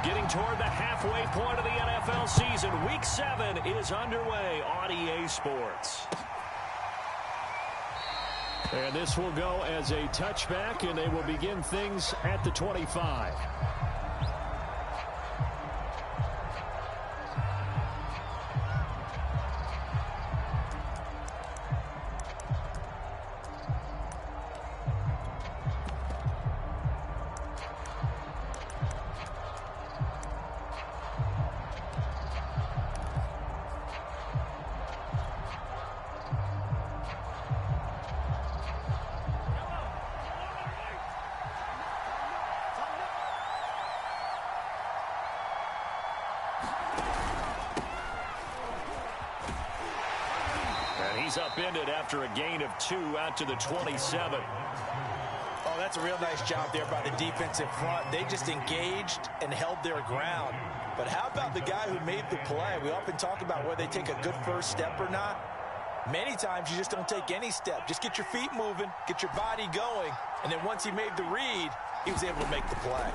Getting toward the halfway point of the NFL season. Week 7 is underway on EA Sports. And this will go as a touchback, and they will begin things at the 25. He's upended after a gain of 2 out to the 27. Oh, that's a real nice job there by the defensive front. They just engaged and held their ground. But how about the guy who made the play? We often talk about whether they take a good first step or not. Many times you just don't take any step. Just get your feet moving, get your body going, and then once he made the read, he was able to make the play.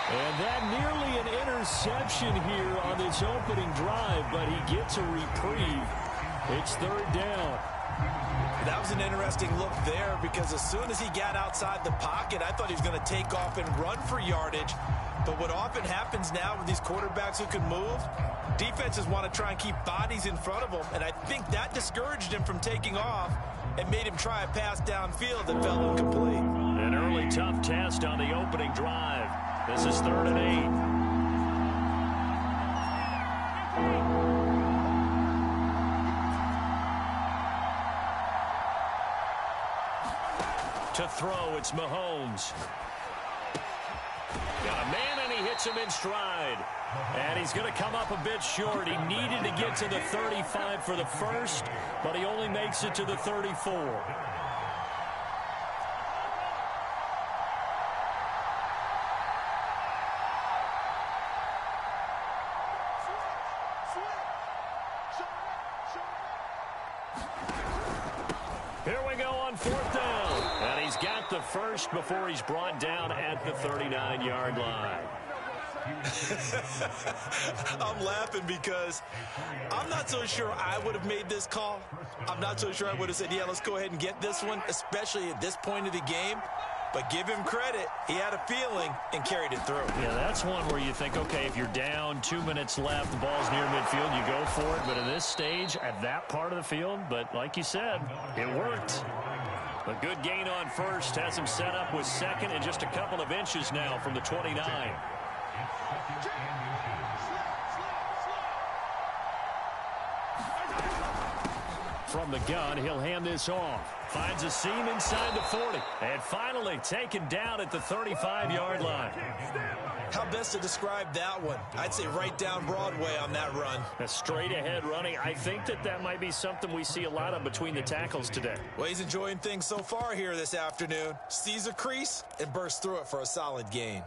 And that nearly an interception here on this opening drive, but he gets a reprieve. It's third down. That was an interesting look there because as soon as he got outside the pocket, I thought he was going to take off and run for yardage. But what often happens now with these quarterbacks who can move, defenses want to try and keep bodies in front of them, and I think that discouraged him from taking off and made him try a pass downfield that fell incomplete. An early tough test on the opening drive. This is 3rd and 8. To throw, it's Mahomes. Got a man, and he hits him in stride. And he's going to come up a bit short. He needed to get to the 35 for the first, but he only makes it to the 34. Here we go on 4th down. And he's got the first before he's brought down at the 39-yard line. I'm laughing because I'm not so sure I would have made this call. I'm not so sure I would have said, yeah, let's go ahead and get this one, especially at this point of the game. But give him credit. He had a feeling and carried it through. Yeah, that's one where you think, okay, if you're down, 2 minutes left, the ball's near midfield, you go for it. But in this stage, at that part of the field, but like you said, it worked. A good gain on first has him set up with second and just a couple of inches now from the 29. From the gun, he'll hand this off. Finds a seam inside the 40. And finally taken down at the 35-yard line. How best to describe that one? I'd say right down Broadway on that run. A straight-ahead running. I think that might be something we see a lot of between the tackles today. Well, he's enjoying things so far here this afternoon. Sees a crease and bursts through it for a solid gain.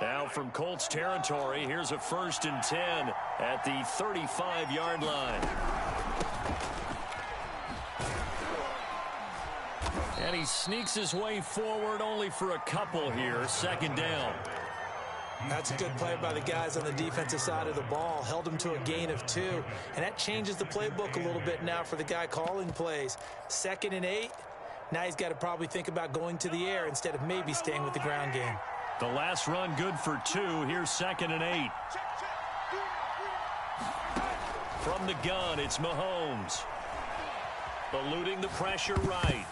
Now from Colts territory, here's a 1st and 10 at the 35-yard line. And he sneaks his way forward only for a couple here. 2nd down. That's a good play by the guys on the defensive side of the ball. Held him to a gain of 2. And that changes the playbook a little bit now for the guy calling plays. 2nd and 8. Now he's got to probably think about going to the air instead of maybe staying with the ground game. The last run good for 2. Here's 2nd and 8. From the gun, it's Mahomes. Eluding the pressure right.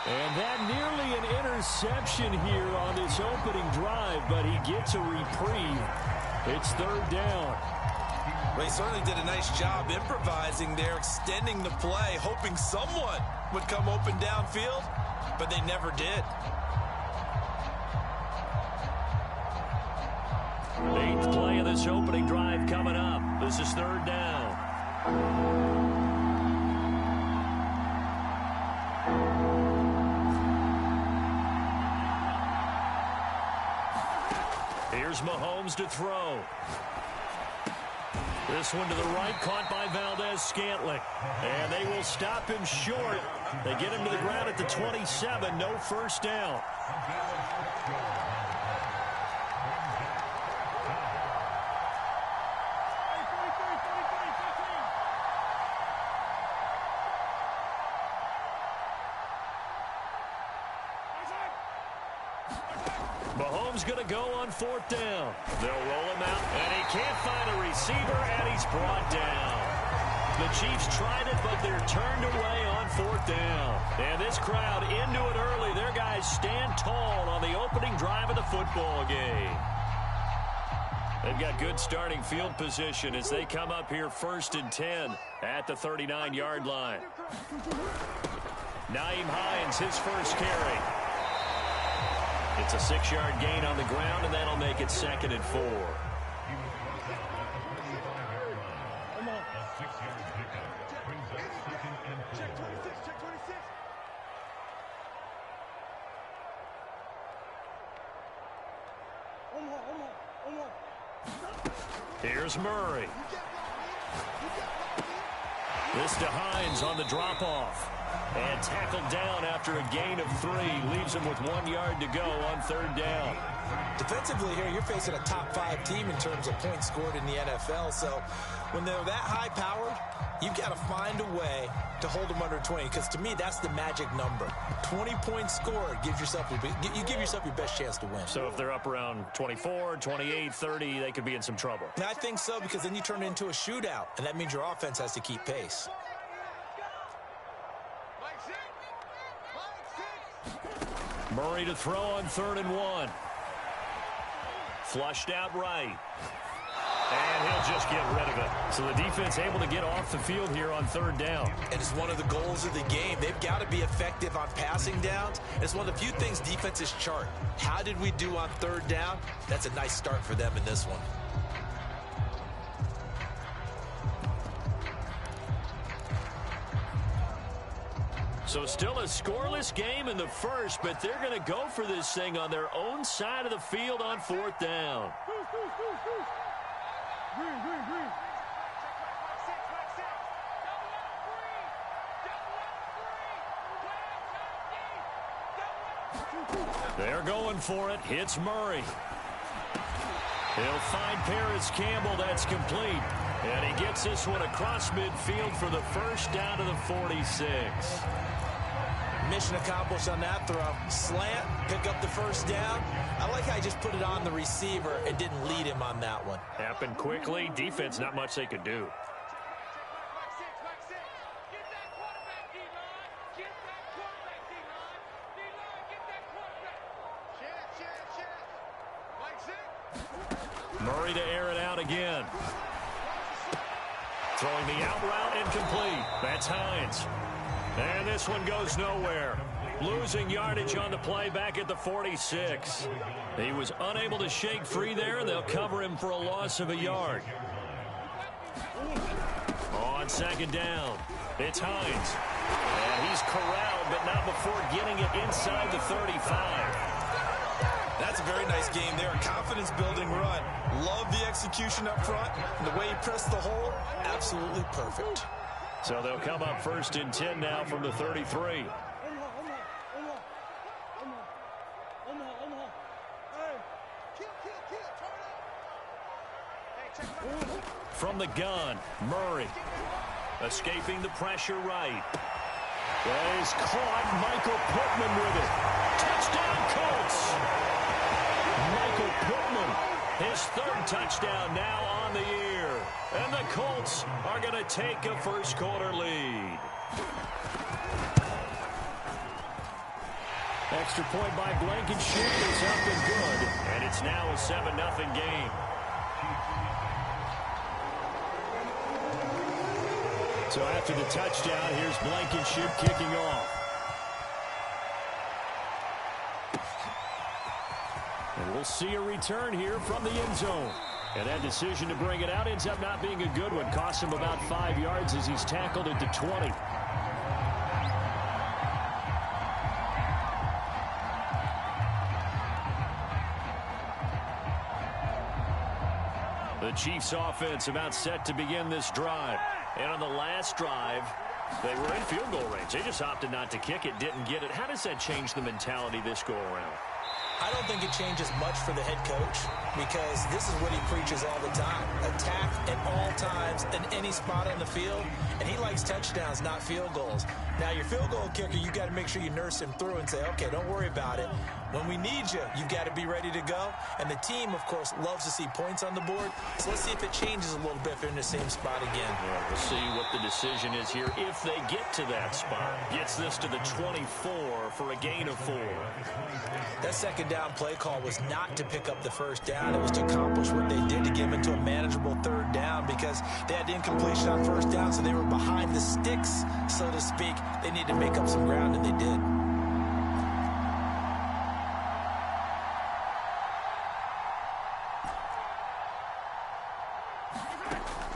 And that nearly an interception here on this opening drive, but he gets a reprieve. It's 3rd down. Well, he certainly did a nice job improvising there, extending the play, hoping someone would come open downfield, but they never did. 8th play of this opening drive coming up. This is 3rd down. Here's Mahomes to throw. This one to the right, caught by Valdez-Scantling. And they will stop him short. They get him to the ground at the 27, no first down. Mahomes going to go on 4th down. They'll roll him out, and he can't find a receiver, and he's brought down. The Chiefs tried it, but they're turned away on 4th down. And this crowd into it early. Their guys stand tall on the opening drive of the football game. They've got good starting field position as they come up here 1st and 10 at the 39-yard line. Nyheim Hines, his first carry. It's a 6-yard gain on the ground, and that'll make it 2nd and 4. Here's Murray. This to Hines on the drop-off. And tackled down after a gain of 3. Leaves him with 1 yard to go on 3rd down. Defensively here, you're facing a top-5 team in terms of points scored in the NFL. So when they're that high-powered, you've got to find a way to hold them under 20. Because to me, that's the magic number. 20 points scored, you give yourself your best chance to win. So if they're up around 24, 28, 30, they could be in some trouble. And I think so, because then you turn it into a shootout, and that means your offense has to keep pace. Murray to throw on 3rd and 1. Flushed out right. And he'll just get rid of it. So the defense able to get off the field here on 3rd down. And it's one of the goals of the game. They've got to be effective on passing downs. It's one of the few things defenses chart. How did we do on 3rd down? That's a nice start for them in this one. So still a scoreless game in the first, but they're going to go for this thing on their own side of the field on 4th down. They're going for it. Hits Murray. He'll find Paris Campbell. That's complete. And he gets this one across midfield for the first down to the 46. Mission accomplished on that throw. Slant, pick up the first down. I like how he just put it on the receiver and didn't lead him on that one. Happened quickly. Defense, not much they could do. Murray to air it out again. Throwing the out route incomplete. That's Hines. And this one goes nowhere. Losing yardage on the play back at the 46. He was unable to shake free there, and they'll cover him for a loss of a yard. On 2nd down, it's Hines. And he's corralled, but not before getting it inside the 35. That's a very nice game there. A confidence-building run. Love the execution up front. And the way he pressed the hole, absolutely perfect. So they'll come up 1st and 10 now from the 33. From the gun, Murray. Escaping the pressure right. He's caught. Michael Pittman with it. Touchdown, Colts. Michael Pittman, his 3rd touchdown now on the year. And the Colts are going to take a first-quarter lead. Extra point by Blankenship is up and good. And it's now a 7-0 game. So after the touchdown, here's Blankenship kicking off. And we'll see a return here from the end zone. And that decision to bring it out ends up not being a good one. Costs him about 5 yards as he's tackled at the 20. The Chiefs offense about set to begin this drive. And on the last drive, they were in field goal range. They just opted not to kick it, didn't get it. How does that change the mentality this go around? I don't think it changes much for the head coach because this is what he preaches all the time. Attack at all times in any spot on the field, and he likes touchdowns, not field goals. Now, your field goal kicker, you got to make sure you nurse him through and say, okay, don't worry about it. When we need you, you've got to be ready to go. And the team, of course, loves to see points on the board. So let's see if it changes a little bit if they're in the same spot again. Yeah, we'll see what the decision is here if they get to that spot. Gets this to the 24 for a gain of 4. That second down play call was not to pick up the first down. It was to accomplish what they did to get them into a manageable third down because they had incompletion on first down, so they were behind the sticks, so to speak. They needed to make up some ground, and they did.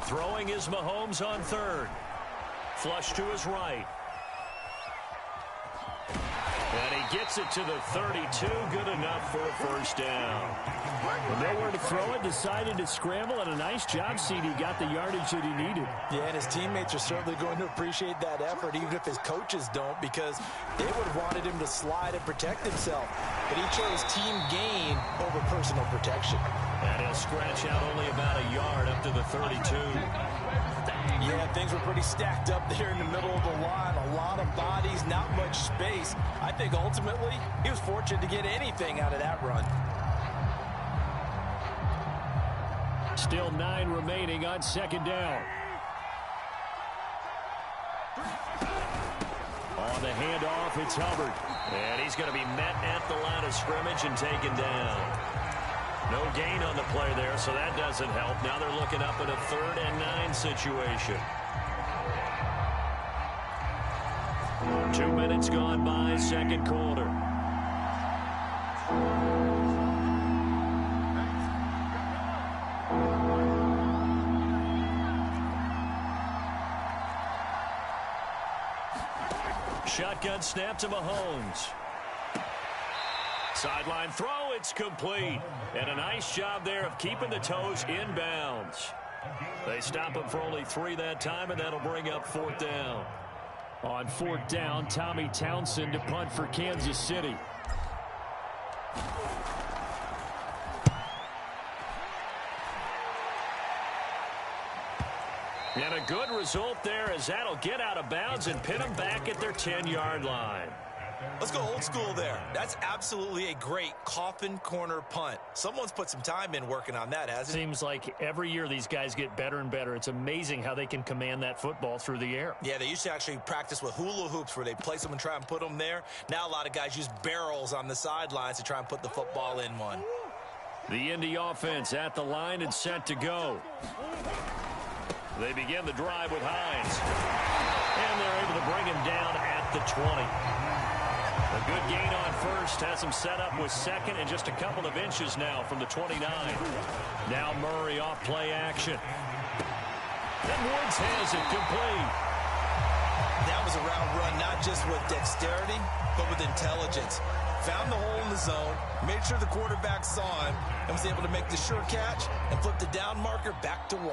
Throwing is Mahomes on third. Flush to his right. And he gets it to the 32. Good enough for a first down. With nowhere to throw it, decided to scramble, and a nice job, CD. Got the yardage that he needed. Yeah, and his teammates are certainly going to appreciate that effort, even if his coaches don't, because they would have wanted him to slide and protect himself. But he chose team gain over personal protection. And he'll scratch out only about a yard up to the 32. Yeah, things were pretty stacked up there in the middle of the line. A lot of bodies, not much space. I think ultimately he was fortunate to get anything out of that run. Still 9 remaining on second down. On the handoff, it's Hubbard. And he's going to be met at the line of scrimmage and taken down. No gain on the play there, so that doesn't help. Now they're looking up at a 3rd and 9 situation. 2 minutes gone by, second quarter. Shotgun snap to Mahomes. Sideline throw, it's complete. And a nice job there of keeping the toes in bounds. They stop him for only 3 that time, and that'll bring up 4th down. On 4th down, Tommy Townsend to punt for Kansas City. And a good result there as that'll get out of bounds and pin them back at their 10-yard line. Let's go old school there. That's absolutely a great coffin corner punt. Someone's put some time in working on that, hasn't it? Seems like every year these guys get better and better. It's amazing how they can command that football through the air. Yeah, they used to actually practice with hula hoops where they place them and try and put them there. Now a lot of guys use barrels on the sidelines to try and put the football in one. The Indy offense at the line and set to go. They begin the drive with Hines. And they're able to bring him down at the 20. A good gain on first, has him set up with second and just a couple of inches now from the 29. Now Murray off play action. And Woods has it complete. That was a route run, not just with dexterity, but with intelligence. Found the hole in the zone, made sure the quarterback saw him, and was able to make the sure catch and flip the down marker back to 1.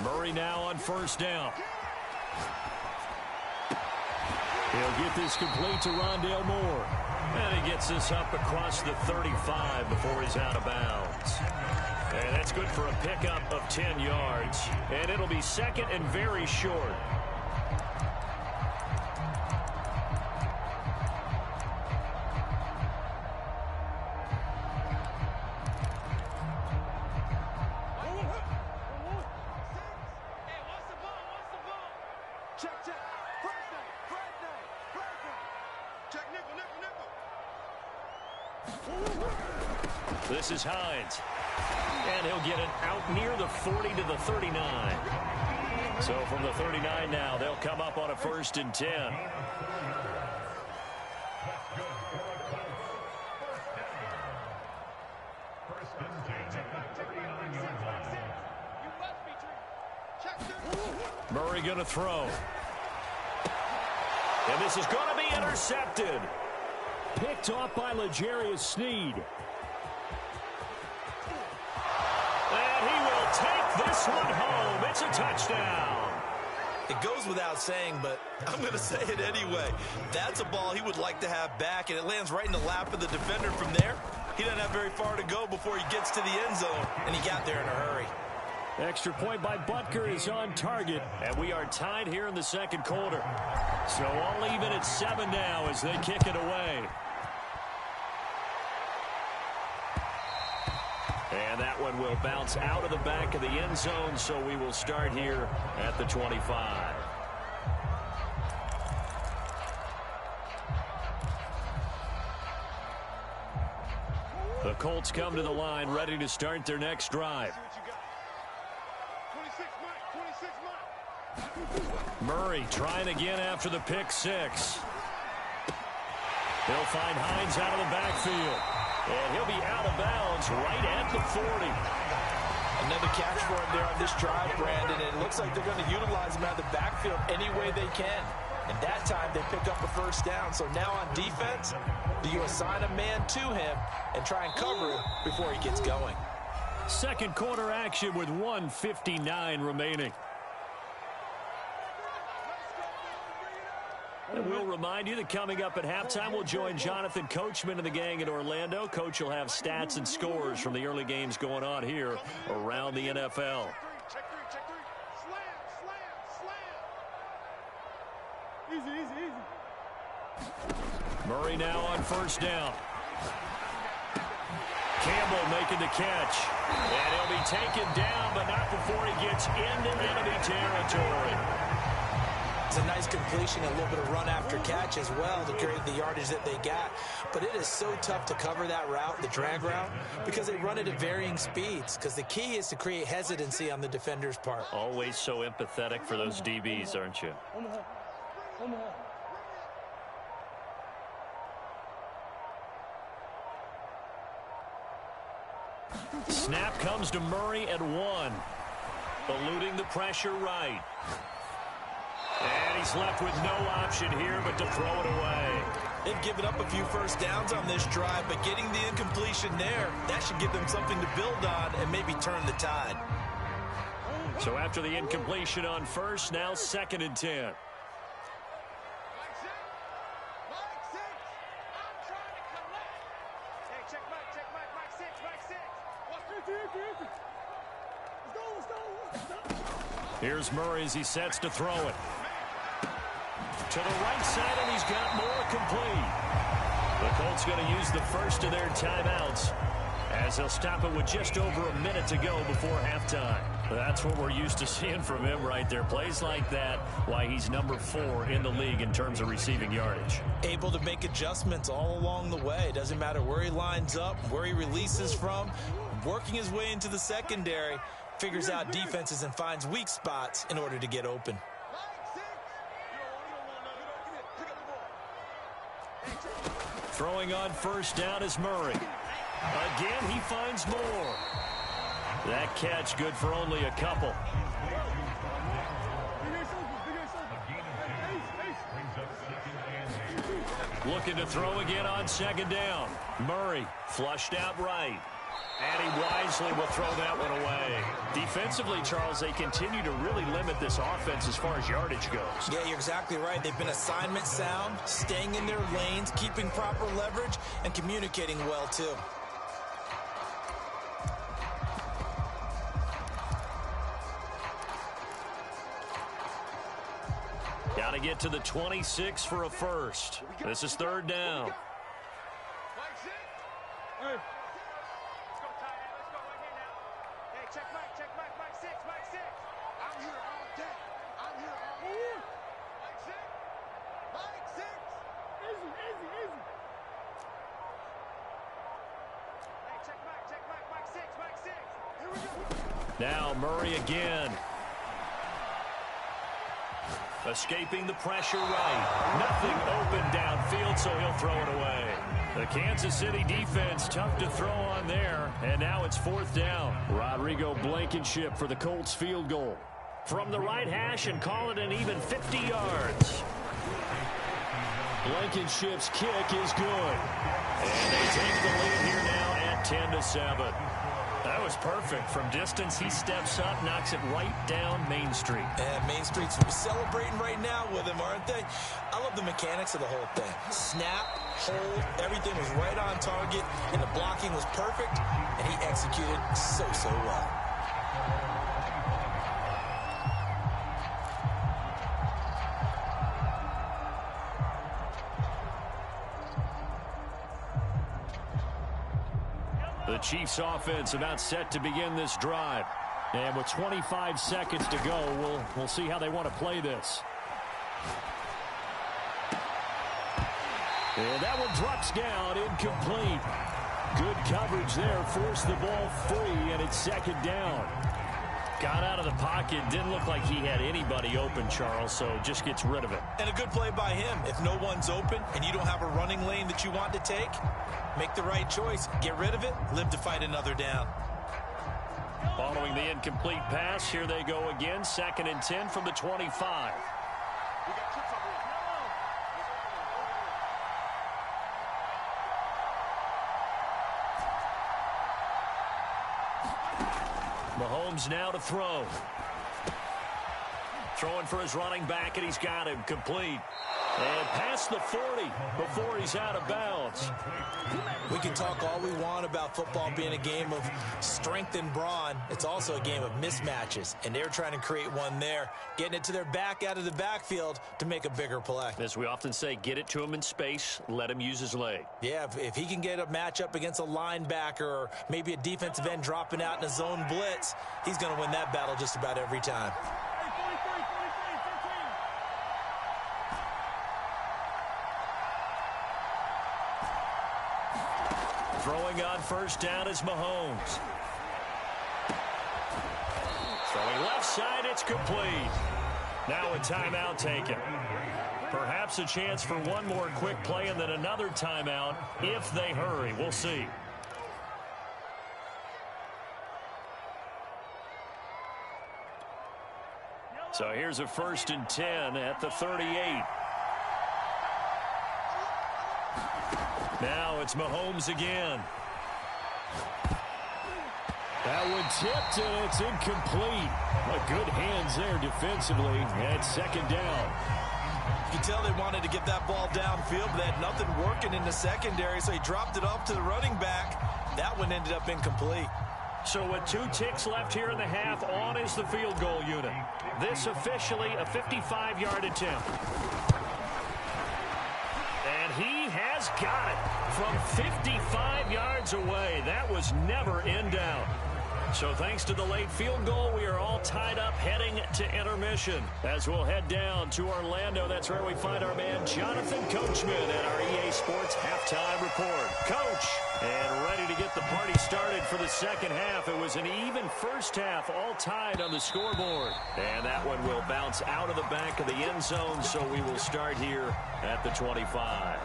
Murray now on first down. He'll get this complete to Rondale Moore. And he gets this up across the 35 before he's out of bounds. And that's good for a pickup of 10 yards. And it'll be second and very short. This is Hines. And he'll get it out near the 40 to the 39. So from the 39 now, they'll come up on a 1st and 10. Murray going to throw. And this is going to be intercepted. Picked off by L'Jarius Sneed. And he will take this one home. It's a touchdown. It goes without saying, but I'm going to say it anyway. That's a ball he would like to have back, and it lands right in the lap of the defender from there. He doesn't have very far to go before he gets to the end zone, and he got there in a hurry. Extra point by Butker is on target. And we are tied here in the 2nd quarter. So all even at 7 now as they kick it away. And that one will bounce out of the back of the end zone, so we will start here at the 25. The Colts come to the line, ready to start their next drive. Murray trying again after the pick 6. He'll find Hines out of the backfield. And he'll be out of bounds right at the 40. Another catch for him there on this drive, Brandon. And it looks like they're going to utilize him out of the backfield any way they can. And that time they pick up a 1st down. So now on defense, do you assign a man to him and try and cover him before he gets going? 2nd quarter action with 1:59 remaining. And we'll remind you that coming up at halftime, we'll join Jonathan Coachman and the gang in Orlando. Coach will have stats and scores from the early games going on here around the NFL. Easy. Murray now on 1st down. Campbell making the catch. And he'll be taken down, but not before he gets into enemy territory. It's a nice completion, a little bit of run after catch as well to create the yardage that they got. But it is so tough to cover that route, the drag route, because they run it at varying speeds. Because the key is to create hesitancy on the defender's part. Always so empathetic for those DBs, aren't you? Snap comes to Murray at 1. Eluding the pressure right. And he's left with no option here but to throw it away. They've given up a few 1st downs on this drive, but getting the incompletion there, that should give them something to build on and maybe turn the tide. So after the incompletion on 1st, now 2nd and 10. Here's Murray as he sets to throw it. To the right side, and he's got more complete. The Colts going to use the first of their timeouts as they'll stop it with just over a minute to go before halftime. That's what we're used to seeing from him right there. Plays like that, why he's number 4 in the league in terms of receiving yardage. Able to make adjustments all along the way. Doesn't matter where he lines up, where he releases from. Working his way into the secondary, figures out defenses and finds weak spots in order to get open. Throwing on 1st down is Murray. Again, he finds more. That catch good for only a couple. Looking to throw again on 2nd down. Murray flushed out right. And he wisely will throw that one away. Defensively, Charles, they continue to really limit this offense as far as yardage goes. Yeah, you're exactly right. They've been assignment sound, staying in their lanes, keeping proper leverage, and communicating well, too. Got to get to the 26 for a 1st. This is 3rd down. Now Murray again. Escaping the pressure right. Nothing open downfield, so he'll throw it away. The Kansas City defense, tough to throw on there, and now it's 4th down. Rodrigo Blankenship for the Colts field goal. From the right hash and call it an even 50 yards. Blankenship's kick is good. And they take the lead here now at 10-7. That was perfect. From distance, he steps up, knocks it right down Main Street. And Main Street's celebrating right now with him, aren't they? I love the mechanics of the whole thing. Snap, hold, everything was right on target, and the blocking was perfect, and he executed so well. The Chiefs offense about set to begin this drive. And with 25 seconds to go, we'll see how they want to play this. And that one drops down, incomplete. Good coverage there, forced the ball free, and it's 2nd down. Got out of the pocket, didn't look like he had anybody open, Charles, so just gets rid of it. And a good play by him. If no one's open and you don't have a running lane that you want to take, make the right choice. Get rid of it. Live to fight another down. Following the incomplete pass, here they go again. 2nd and 10 from the 25. Mahomes now to throw. Throwing for his running back, and he's got him complete. And past the 40 before he's out of bounds. We can talk all we want about football being a game of strength and brawn. It's also a game of mismatches, and they're trying to create one there, getting it to their back out of the backfield to make a bigger play. As we often say, get it to him in space, let him use his leg. Yeah, if he can get a matchup against a linebacker or maybe a defensive end dropping out in a zone blitz, he's going to win that battle just about every time. Throwing on 1st down is Mahomes. Throwing left side, it's complete. Now a timeout taken. Perhaps a chance for one more quick play and then another timeout if they hurry. We'll see. So here's a 1st and 10 at the 38. Now it's Mahomes again. That one tipped, and it's incomplete. Good hands there defensively, and 2nd down. You can tell they wanted to get that ball downfield, but they had nothing working in the secondary, so he dropped it off to the running back. That one ended up incomplete. So with 2 ticks left here in the half, on is the field goal unit. This officially a 55-yard attempt. And he has got it from 55 yards away. That was never in doubt. So thanks to the late field goal, we are all tied up heading to intermission. As we'll head down to Orlando, that's where we find our man Jonathan Coachman at our EA Sports Halftime Report. Coach, and ready to get the party started for the 2nd half. It was an even 1st half, all tied on the scoreboard. And that one will bounce out of the back of the end zone, so we will start here at the 25.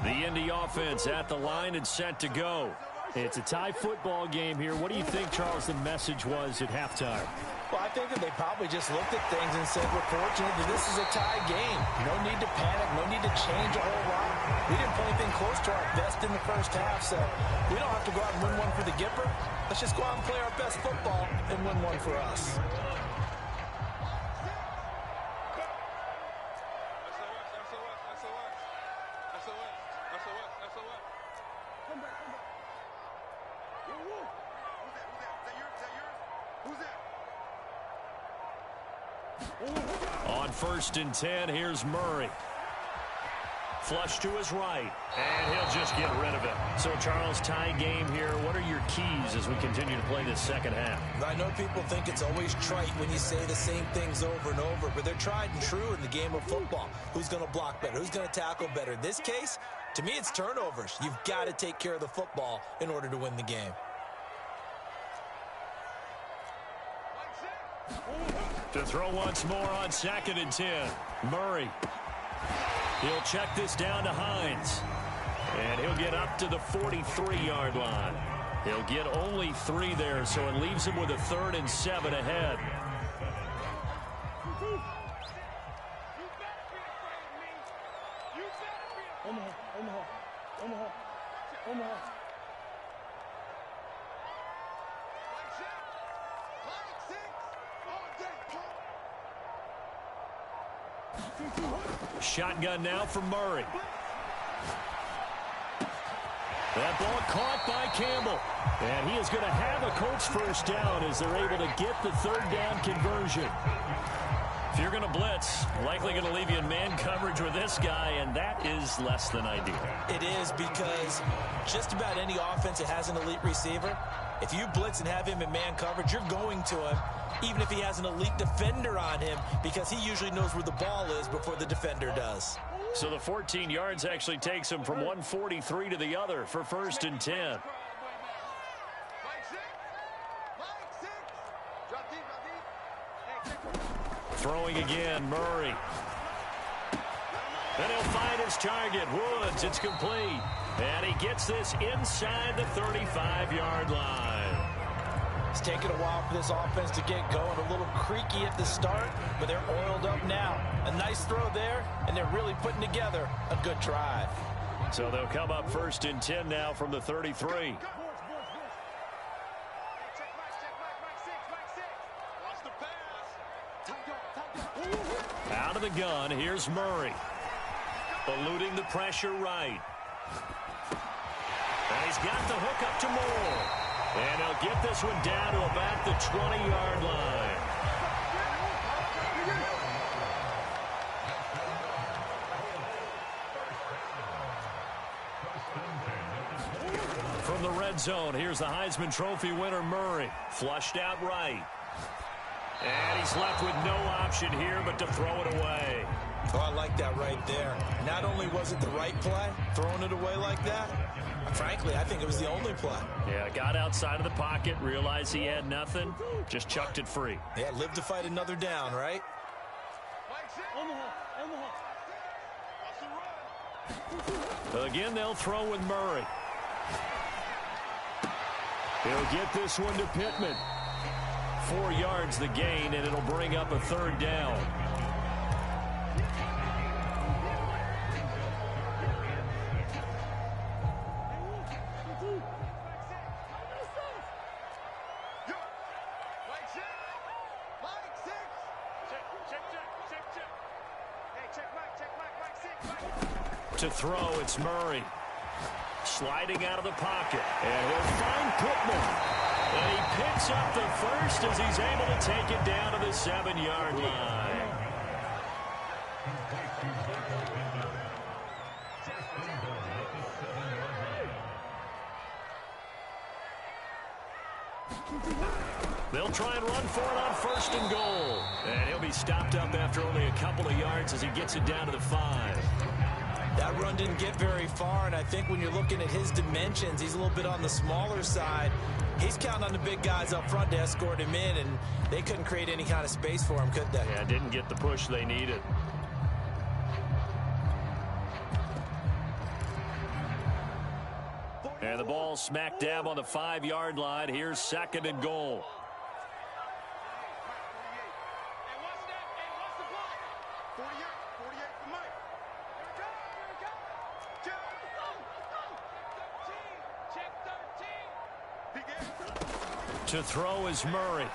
The Indy offense at the line and set to go. It's a tie football game here. What do you think, Charles, the message was at halftime? Well, I think that they probably just looked at things and said, we're fortunate that this is a tie game. No need to panic, no need to change a whole lot. We didn't play anything close to our best in the 1st half, so we don't have to go out and win one for the Gipper. Let's just go out and play our best football and win one for us. On 1st and 10, here's Murray. Flush to his right, and he'll just get rid of it. So, Charles, tie game here. What are your keys as we continue to play this 2nd half? I know people think it's always trite when you say the same things over and over, but they're tried and true in the game of football. Who's going to block better? Who's going to tackle better? In this case, To me, it's turnovers. You've got to take care of the football in order to win the game. To throw once more on 2nd and 10. Murray. He'll check this down to Hines. And he'll get up to the 43-yard line. He'll get only 3 there, so it leaves him with a 3rd and 7 ahead. Shotgun now for Murray. That ball caught by Campbell. And he is going to have a Colts first down as they're able to get the 3rd down conversion. If you're going to blitz, likely going to leave you in man coverage with this guy, and that is less than ideal. It is, because just about any offense that has an elite receiver, if you blitz and have him in man coverage, you're going to him, even if he has an elite defender on him, because he usually knows where the ball is before the defender does. So the 14 yards actually takes him from 143 to the other for 1st and 10. Throwing again, Murray. And he'll find his target, Woods. It's complete. And he gets this inside the 35-yard line. It's taken a while for this offense to get going. A little creaky at the start, but they're oiled up now. A nice throw there, and they're really putting together a good drive. So they'll come up 1st and 10 now from the 33. Out of the gun, here's Murray. Eluding the pressure right. And he's got the hook up to Moore. And he'll get this one down to about the 20-yard line. From the red zone, here's the Heisman Trophy winner, Murray. Flushed out right. And he's left with no option here but to throw it away. Oh, I like that right there. Not only was it the right play, throwing it away like that, frankly, I think it was the only play. Yeah, got outside of the pocket, realized he had nothing, just chucked it free. Yeah, live to fight another down, right? Again, they'll throw with Murray. He'll get this one to Pittman. 4 yards the gain, and it'll bring up a 3rd down. To throw, it's Murray. Sliding out of the pocket. And he'll find Pittman. And he picks up the first as he's able to take it down to the 7-yard line. They'll try and run for it on 1st and goal. And he'll be stopped up after only a couple of yards as he gets it down to the 5. That run didn't get very far, and I think when you're looking at his dimensions, he's a little bit on the smaller side. He's counting on the big guys up front to escort him in, and they couldn't create any kind of space for him, could they? Yeah, didn't get the push they needed. And the ball smack dab on the 5-yard line. Here's 2nd and goal. To throw is Murray.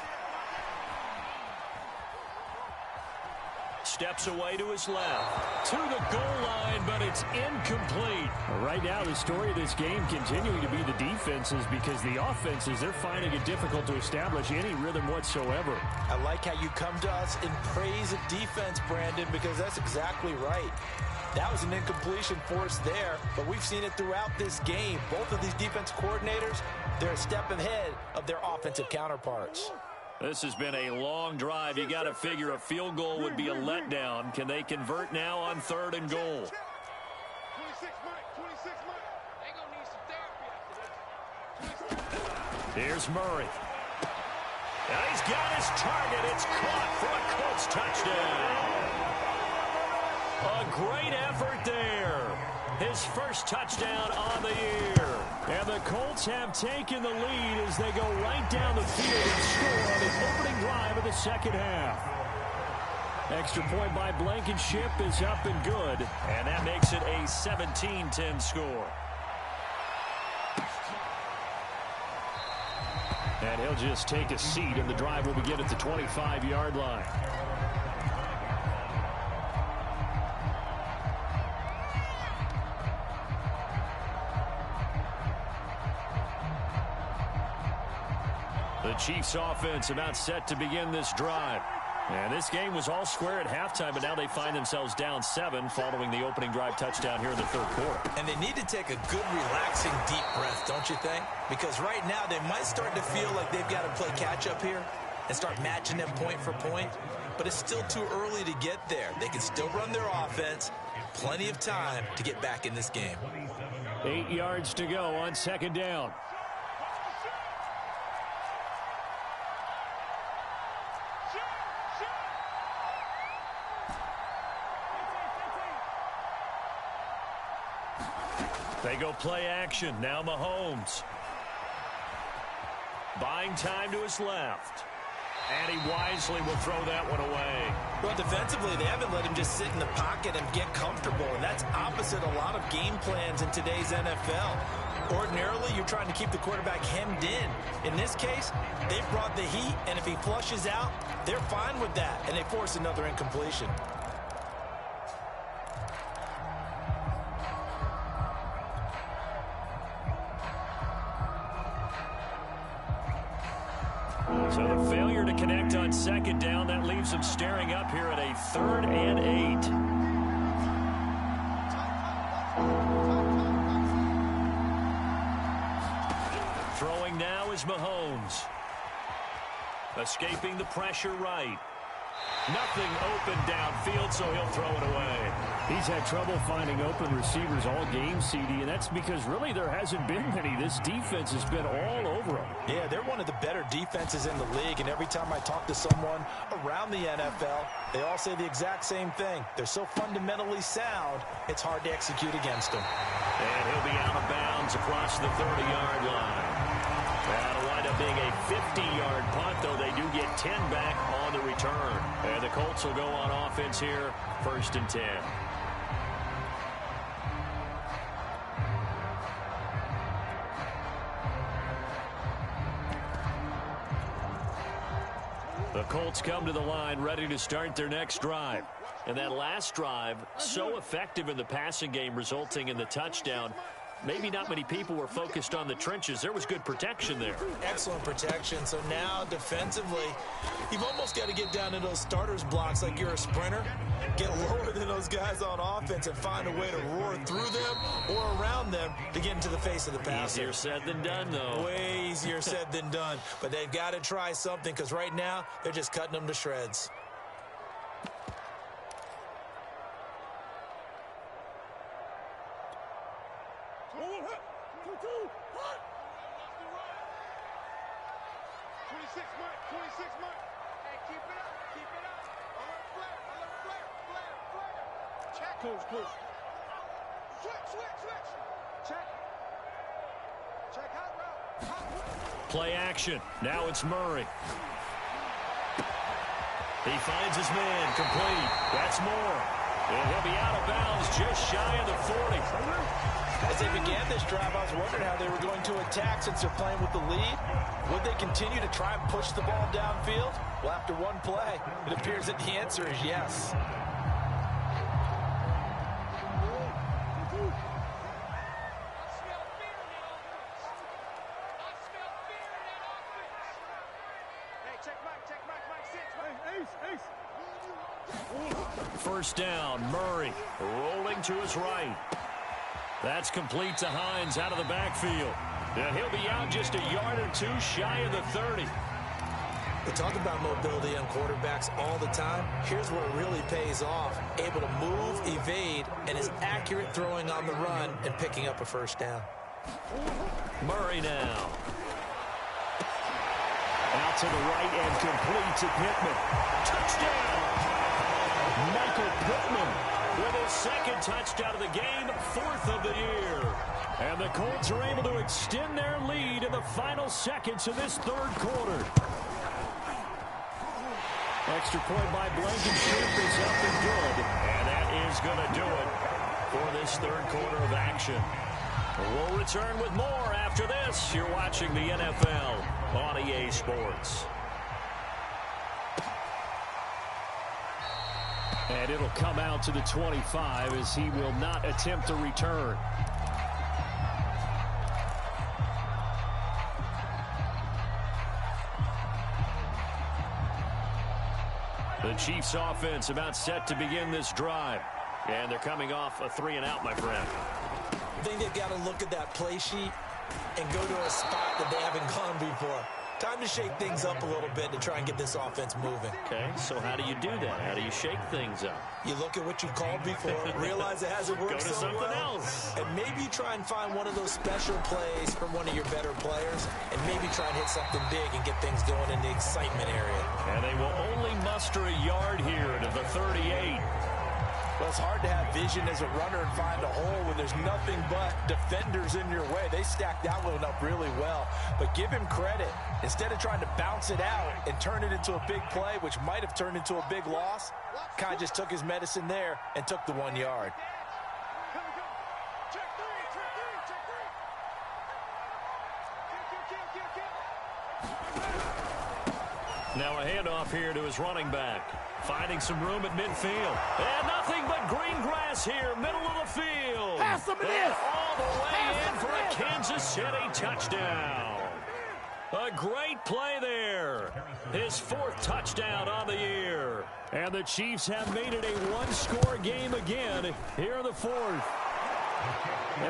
Steps away to his left. To the goal line, but it's incomplete. Right now, the story of this game continuing to be the defenses, because the offenses, they're finding it difficult to establish any rhythm whatsoever. I like how you come to us in praise of defense, Brandon, because that's exactly right. That was an incompletion forced there, but we've seen it throughout this game. Both of these defense coordinators, they're a step ahead of their offensive counterparts. This has been a long drive. You got to figure a field goal would be a letdown. Can they convert now on 3rd and goal? 26, Mike, 26. Here's Murray. And he's got his target. It's caught for a Colts touchdown. A great effort there. His first touchdown on the year. And the Colts have taken the lead as they go right down the field and score on the opening drive of the second half. Extra point by Blankenship is up and good. And that makes it a 17-10 score. And he'll just take a seat, and the drive will begin at the 25-yard line. The Chiefs offense about set to begin this drive. And this game was all square at halftime, but now they find themselves down 7 following the opening drive touchdown here in the third quarter. And they need to take a good, relaxing, deep breath, don't you think? Because right now they might start to feel like they've got to play catch-up here and start matching them point for point. But it's still too early to get there. They can still run their offense. Plenty of time to get back in this game. 8 yards to go on second down. They go play action. Now Mahomes. Buying time to his left. And he wisely will throw that one away. Well, defensively, they haven't let him just sit in the pocket and get comfortable. And that's opposite a lot of game plans in today's NFL. Ordinarily, you're trying to keep the quarterback hemmed in. In this case, they've brought the heat, and if he flushes out, they're fine with that, and they force another incompletion. So the failure to connect on second down, that leaves them staring up here at a 3rd and 8. Throwing now is Mahomes. Escaping the pressure right. Nothing open downfield, so he'll throw it away. He's had trouble finding open receivers all game, CD, and that's because really there hasn't been many. This defense has been all over them. Yeah, they're one of the better defenses in the league, and every time I talk to someone around the NFL, they all say the exact same thing. They're so fundamentally sound, it's hard to execute against them. And he'll be out of bounds across the 30-yard line. That'll wind up being a 50-yard punt, though they do get 10 back on the return. And the Colts will go on offense here, 1st and 10. The Colts come to the line ready to start their next drive. And that last drive, so effective in the passing game, resulting in the touchdown. Maybe not many people were focused on the trenches. There was good protection there. Excellent protection. So now defensively, you've almost got to get down to those starters blocks like you're a sprinter. Get lower than those guys on offense and find a way to roar through them or around them to get into the face of the passer. Easier said than done, though. Way easier said than done. But they've got to try something because right now they're just cutting them to shreds. Close. Switch. Check hot route. Play action. Now it's Murray. He finds his man. Complete. That's more. And he'll be out of bounds just shy of the 40. As they began this drive, I was wondering how they were going to attack since they're playing with the lead. Would they continue to try and push the ball downfield? Well, after one play, it appears that the answer is yes. First down, Murray rolling to his right. That's complete to Hines out of the backfield. And he'll be out just a yard or two shy of the 30. We talk about mobility on quarterbacks all the time. Here's where it really pays off. Able to move, evade, and is accurate throwing on the run and picking up a first down. Murray now. to the right and completes it. Pittman. Touchdown! Michael Pittman with his second touchdown of the game, 4th of the year. And the Colts are able to extend their lead in the final seconds of this third quarter. Extra point by Blankenship is up and good. And that is going to do it for this third quarter of action. We'll return with more after this. You're watching the NFL on EA Sports. And it'll come out to the 25 as he will not attempt to return. The Chiefs offense about set to begin this drive. And they're coming off a 3-and-out, my friend. I think they've got to look at that play sheet and go to a spot that they haven't gone before. Time to shake things up a little bit to try and get this offense moving. Okay, so how do you do that? How do you shake things up? You look at what you've called before, realize it hasn't worked Go to so something well, else. and maybe try and find one of those special plays from one of your better players, and maybe try and hit something big and get things going in the excitement area. And they will only muster a yard here to the 38. Well, it's hard to have vision as a runner and find a hole when there's nothing but defenders in your way. They stacked that one up really well. But give him credit. Instead of trying to bounce it out and turn it into a big play, which might have turned into a big loss, kind of just took his medicine there and took the 1 yard. Now a handoff here to his running back. Finding some room at midfield. And nothing but green grass here, middle of the field. Pass him And all the way in for a Kansas City touchdown. A great play there. His 4th touchdown on the year. And the Chiefs have made it a one-score game again here in the 4th.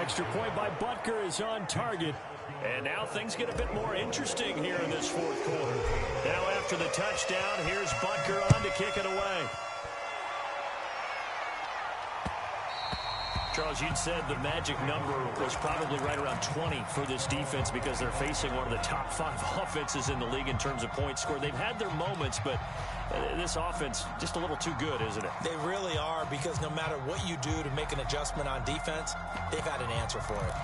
Extra point by Butker is on target. And now things get a bit more interesting here in this 4th quarter. Now after the touchdown, here's Butker on to kick it away. Charles, you'd said the magic number was probably right around 20 for this defense because they're facing one of the top 5 offenses in the league in terms of points scored. They've had their moments, but this offense just a little too good, isn't it? They really are, because no matter what you do to make an adjustment on defense, they've had an answer for it.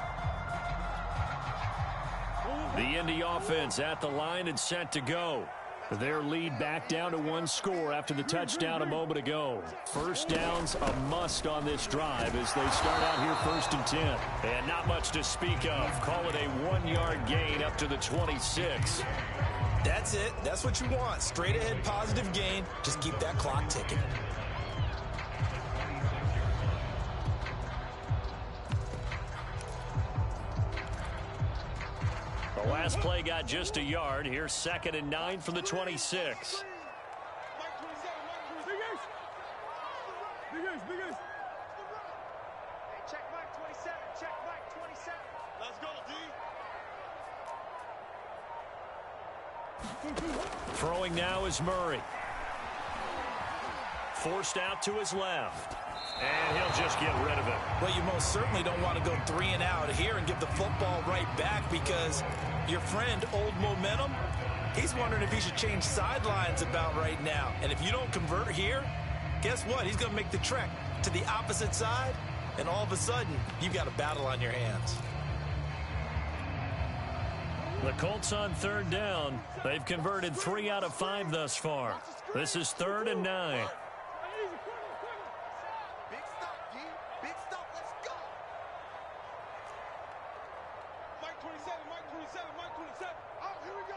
The Indy offense at the line and set to go. Their lead back down to 1 score after the touchdown a moment ago. First down's a must on this drive as they start out here 1st and 10. And not much to speak of. Call it a 1-yard gain up to the 26. That's it. That's what you want. Straight ahead positive gain. Just keep that clock ticking. The last play got just a yard. Here's 2nd and 9 from the 26. Check Mike 27. Check Mike 27. Let's go, D. Throwing now is Murray. Forced out to his left. And he'll just get rid of it. Well, you most certainly don't want to go 3-and-out here and give the football right back, because your friend, Old Momentum, he's wondering if he should change sidelines about right now. And if you don't convert here, guess what? He's going to make the trek to the opposite side, and all of a sudden, you've got a battle on your hands. The Colts on 3rd down. They've converted 3 out of 5 thus far. This is 3rd and 9. Big stop, D. Big stop. Let's go. Mike 27. Mike 27. Mike 27. Oh, here we go.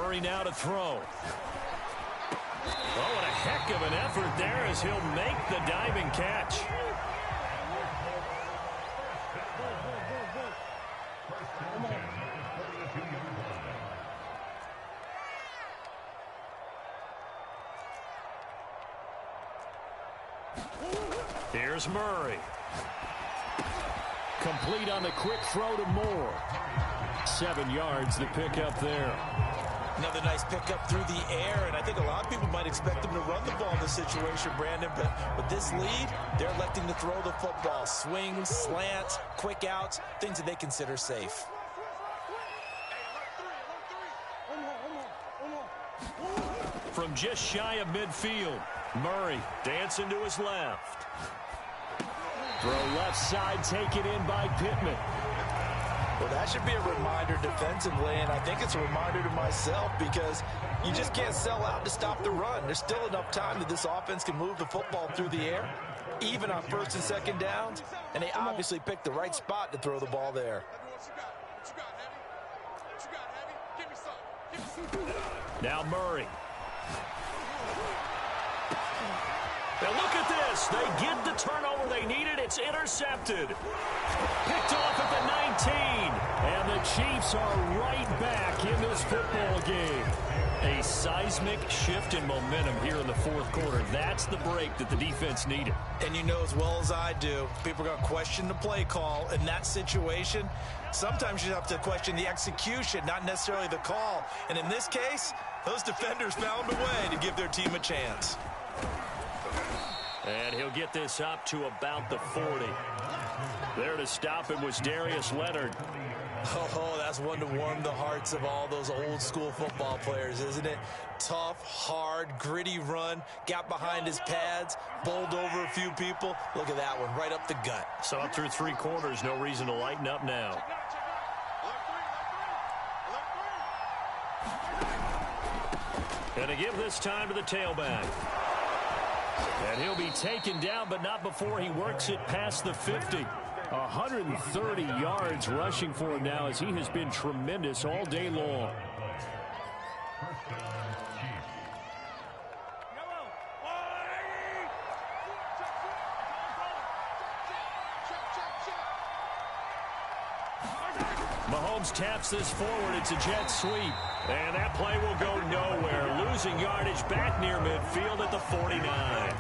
Murray now to throw. Oh, what a heck of an effort there as he'll make the diving catch. Here's Murray. Complete on the quick throw to Moore. 7 yards the pickup there. Another nice pickup through the air, and I think a lot of people might expect them to run the ball in this situation, Brandon, but with this lead, they're electing to throw the football. Swings, slants, quick outs, things that they consider safe. from just shy of midfield. Murray dancing to his left. Throw left side taken in by Pittman. Well, that should be a reminder defensively, and I think it's a reminder to myself because you just can't sell out to stop the run. There's still enough time that this offense can move the football through the air, even on first and second downs, and they obviously picked the right spot to throw the ball there. Now Murray. And look at this. They get the turnover they needed. It's intercepted. Picked off at the 19. And the Chiefs are right back in this football game. A seismic shift in momentum here in the fourth quarter. That's the break that the defense needed. And you know as well as I do, people are going to question the play call in that situation. Sometimes you have to question the execution, not necessarily the call. And in this case, those defenders found a way to give their team a chance. And he'll get this up to about the 40. There to stop him was Darius Leonard. Oh, that's one to warm the hearts of all those old school football players, isn't it? Tough, hard, gritty run, got behind his pads, bowled over a few people. Look at that one, right up the gut. So up through 3 quarters, no reason to lighten up now. And to give this time to the tailback. And he'll be taken down, but not before he works it past the 50. 130 yards rushing for him now as he has been tremendous all day long. Mahomes taps this forward. It's a jet sweep. And that play will go nowhere. Losing yardage back near midfield at the 49.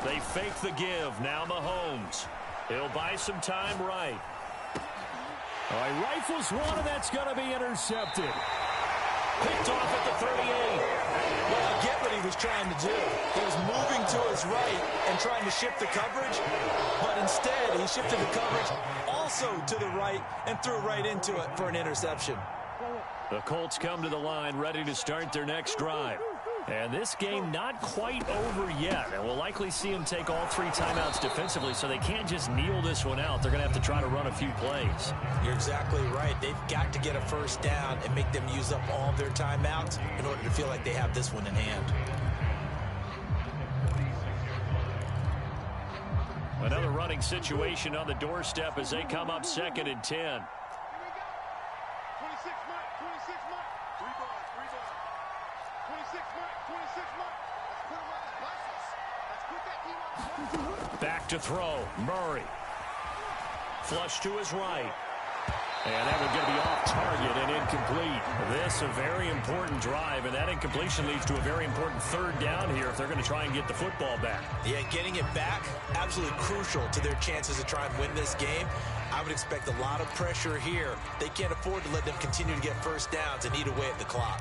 They fake the give. Now Mahomes. He'll buy some time right. All right, rifles one, and that's going to be intercepted. Picked off at the 38. Well, I get what he was trying to do. He was moving to his right and trying to shift the coverage, but instead he shifted the coverage also to the right and threw right into it for an interception. The Colts come to the line ready to start their next drive. And this game not quite over yet. And we'll likely see them take all 3 timeouts defensively, so they can't just kneel this one out. They're going to have to try to run a few plays. You're exactly right. They've got to get a first down and make them use up all of their timeouts in order to feel like they have this one in hand. Another running situation on the doorstep as they come up 2nd and 10. Back to throw. Murray. Flush to his right. And that one's going to be off target and incomplete. This a very important drive, and that incompletion leads to a very important 3rd down here if they're going to try and get the football back. Yeah, getting it back, absolutely crucial to their chances to try and win this game. I would expect a lot of pressure here. They can't afford to let them continue to get first downs and eat away at the clock.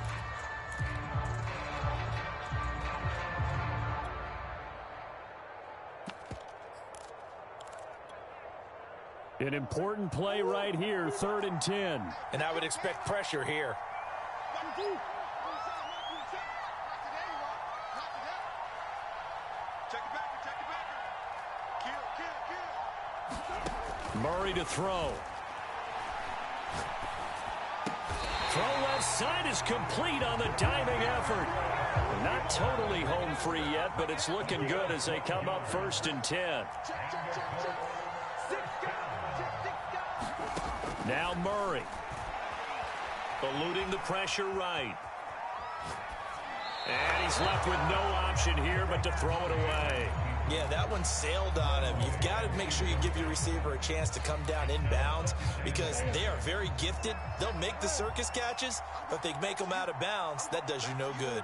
An important play right here, 3rd and 10. And I would expect pressure here. Murray to throw. Throw left side is complete on the diving effort. Not totally home free yet, but it's looking good as they come up 1st and 10. Now Murray. Eluding the pressure right. And he's left with no option here but to throw it away. Yeah, that one sailed on him. You've got to make sure you give your receiver a chance to come down inbounds because they are very gifted. They'll make the circus catches, but if they make them out of bounds, that does you no good.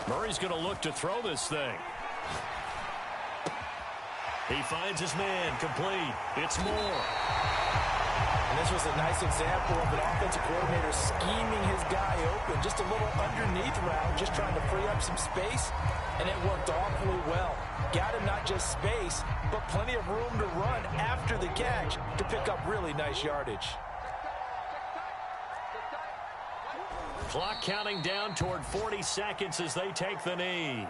Murray's going to look to throw this thing. He finds his man, complete. It's Moore. And this was a nice example of an offensive coordinator scheming his guy open. Just a little underneath route, just trying to free up some space, and it worked awfully well. Got him not just space, but plenty of room to run after the catch to pick up really nice yardage. Clock counting down toward 40 seconds as they take the knee.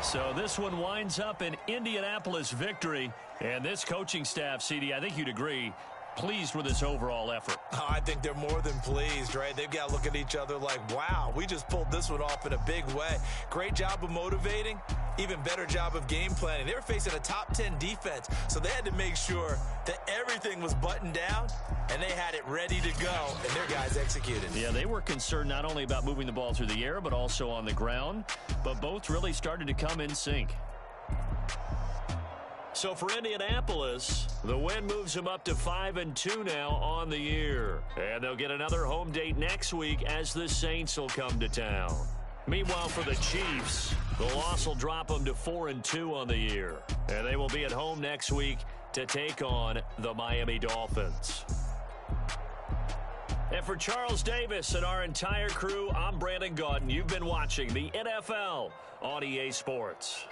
So this one winds up an Indianapolis victory. And this coaching staff, CD, I think you'd agree, pleased with this overall effort. Oh, I think they're more than pleased, right? They've got to look at each other like, wow, we just pulled this one off in a big way. Great job of motivating. Even better job of game planning. They were facing a top 10 defense, so they had to make sure that everything was buttoned down, and they had it ready to go, and their guys executed. Yeah, they were concerned not only about moving the ball through the air, but also on the ground, but both really started to come in sync. So for Indianapolis, the win moves them up to 5-2 now on the year. And they'll get another home date next week as the Saints will come to town. Meanwhile, for the Chiefs, the loss will drop them to 4-2 on the year. And they will be at home next week to take on the Miami Dolphins. And for Charles Davis and our entire crew, I'm Brandon Gaudin. You've been watching the NFL on EA Sports.